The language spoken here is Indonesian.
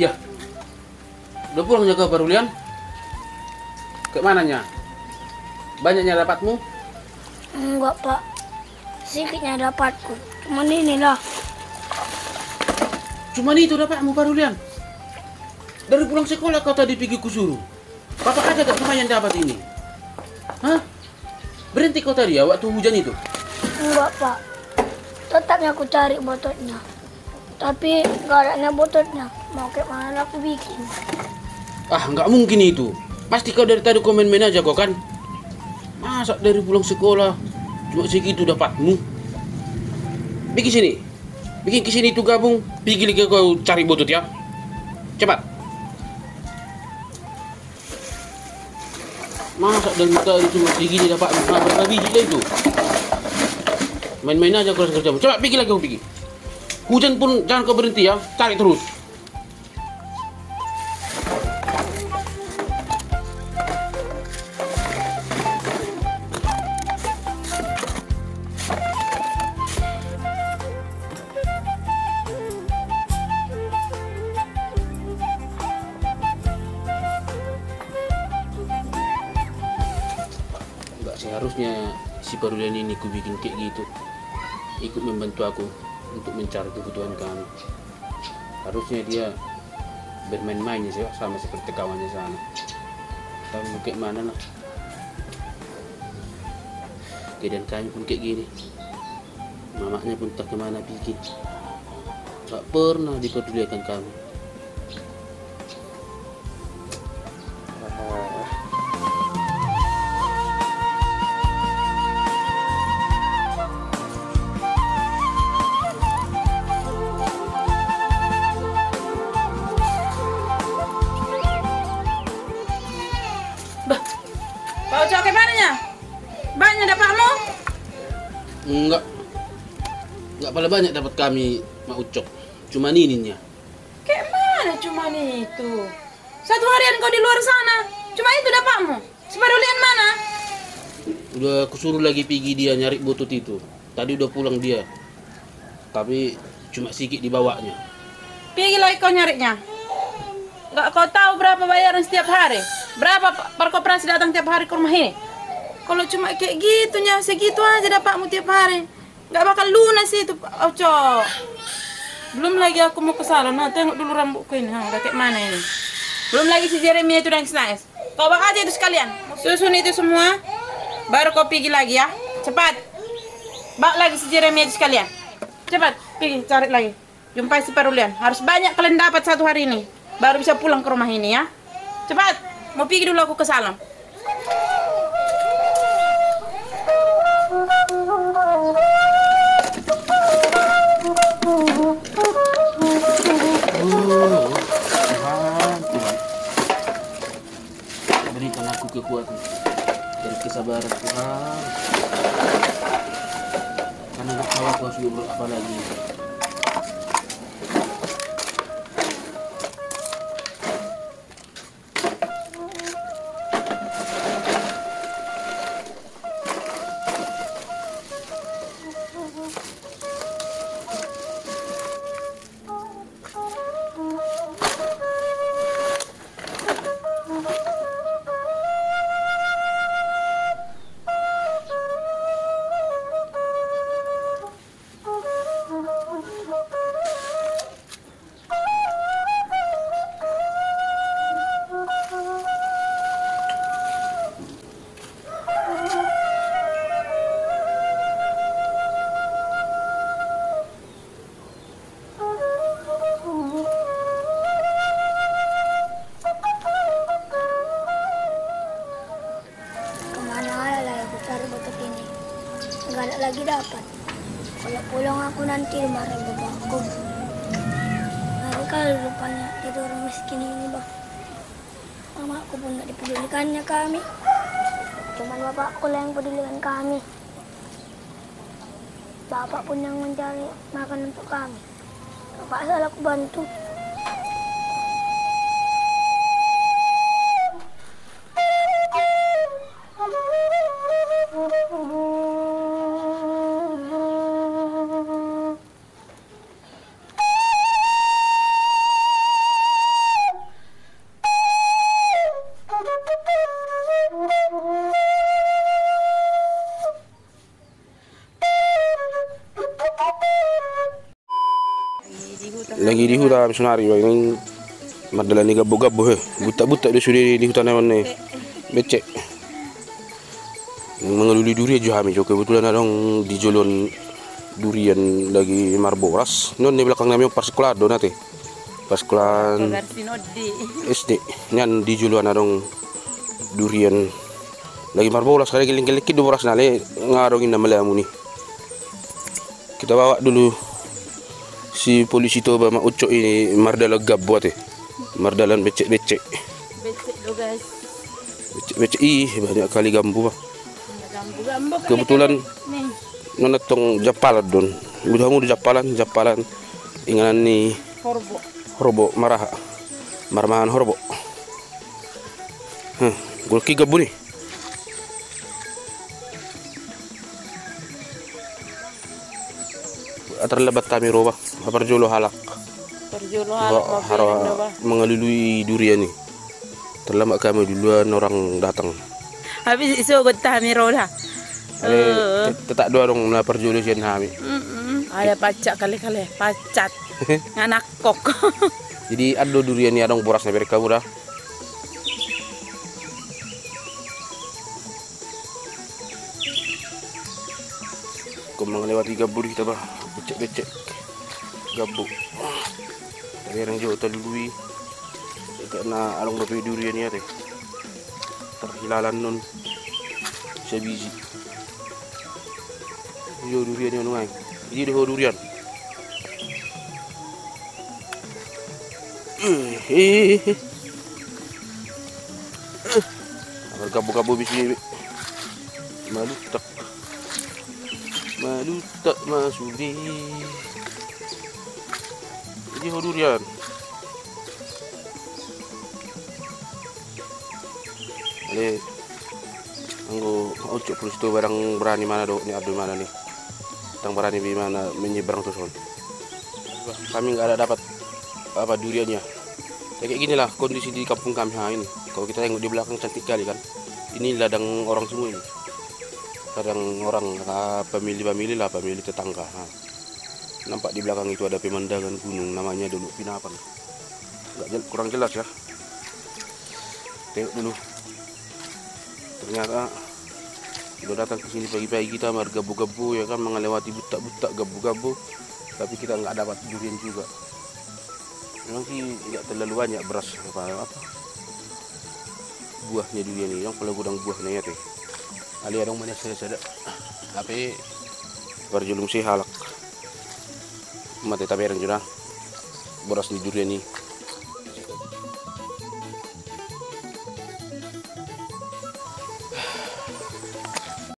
Ya, udah pulang jaga Barulian? Ke mananya? Banyaknya dapatmu? Enggak, Pak. Sedikitnya dapatku. Cuman inilah. Cuman itu dapatmu Barulian? Dari pulang sekolah kau tadi pergi kusuruh. Bapak ada gak lumayan dapat ini? Hah? Berhenti kau tadi ya waktu hujan itu? Enggak, Pak. Tetapnya aku cari botolnya. Tapi gak ada botolnya. Mau kayak mana aku bikin? Ah, nggak mungkin itu. Pasti kau dari tadi komen-komen aja kau kan? Masa dari pulang sekolah cuma segitu dapatmu? Bikin sini. Bikin kesini itu gabung. Pergi lagi kau cari botol ya. Cepat. Masa dari tadi cuma segini dapatmu? Nah, berapa biji lah itu? Main-main aja kau kerja. Coba pergi lagi kau pergi. Hujan pun jangan kau berhenti ya. Cari terus. Seharusnya si Barulian ini ku bikin kayak gitu, ikut membantu aku untuk mencari kebutuhan kami. Harusnya dia bermain-main sih sama seperti kawannya sana. Tapi kayak mana lah, keadaan kami pun kayak gini. Mamanya pun tak kemana pergi, tak pernah dipedulikan kami. Pak Ucok ke mananya? Banyak dapatmu? Enggak pala banyak dapat kami, Mak Ucok. Cuma ininya. Kayak mana cuma itu? Satu harian kau di luar sana, cuma itu dapatmu. Si Barulian mana? Udah kusuruh lagi pergi dia nyari butut itu. Tadi udah pulang dia. Tapi cuma sedikit dibawanya. Pergi lagi kau nyarinya. Nggak kau tahu berapa bayaran setiap hari? Berapa perkoperasi datang tiap hari ke rumah ini? Kalau cuma kayak gitunya, segitu aja dapatmu tiap hari. Nggak bakal lunas itu, Ocok. Belum lagi aku mau ke salon. Nah, tengok dulu rambutku ini. Nah, udah kayak mana ini? Belum lagi si Jeremy itu nangis-nangis. Kau bak aja itu sekalian. Susun itu semua. Baru kau pergi lagi ya. Cepat. Bak lagi si Jeremy itu sekalian. Cepat, pergi cari lagi. Jumpai si Barulian. Harus banyak kalian dapat satu hari ini. Baru bisa pulang ke rumah ini ya. Cepat. Mau pergi dulu aku ke salon. Berikan aku kekuatan dan kesabaran Tuhan. Karena tak tahu aku harus berbuat apa lagi. lagi dapat. Kalau pulang aku nanti dimarahin bapakku. Hari kali rupanya jadi orang miskin ini, Bang. Mamaku pun nggak dipedulikannya kami. Cuman bapakku lah yang pedulikan kami. Bapak pun yang mencari makan untuk kami. Bapak asal aku bantu. Lagi di hutan sunari ini madalah ni gabu-gabu buta-buta dia sudah di hutan mana becek mengeluli durian juga kami kebetulan ada di jolon durian lagi marboras non di belakang kami pas sekolah do nanti pas sekolah SD nyan di jolon ada durian lagi marboras kali giling-giling do boras nale ngarongin nama lamu nih kita bawa dulu si polisi tu bama ucok ini mardala gabbuat mardalan becek lo guys. Becek banyak kali gambu bah. Gambu Kebetulan nih. nona tong japalan don. Udah mau di japalan inganan ni horbo marah marmahan horbo. Gulki gabu nih. Terlebat kami roba perjolo halak mengelului durian nih terlambat kami duluan orang datang Habis isu gotah mirola. Tetap dua orang lah perjolo sian kami Ada pacak kali-kali pacat anak kok. Jadi ada durian ni adong boras na mereka udah kau melewati gabu kita bah becek gabu dari orang jauh terlului karena along bapak durian ni ada terhilalan non sebiji jauh durian yang nungai jadi dah durian gabu-gabu bisi malu tak masudi jadi durian ale anggo ucap plus itu barang berani mana do ni adu mana nih tang berani di mana menyeberang tuh son kami nggak ada dapat apa duriannya ya, kayak gini lah kondisi di kampung kami ini kalau kita tengok di belakang cantik kali kan ini ladang orang semua ini kadang orang pemilih tetangga nampak di belakang itu ada pemandangan gunung namanya dulu Pinapan kurang jelas ya tengok dulu ternyata udah datang ke sini pagi-pagi kita gabu-gabu ya kan melewati butak-butak gabu-gabu tapi kita nggak dapat durian juga memang sih nggak terlalu banyak beras apa buahnya durian ini yang kalau gudang buahnya ya teh ali adong mana sada tapi berjulung sih halak mati taberang juga beras di durian ini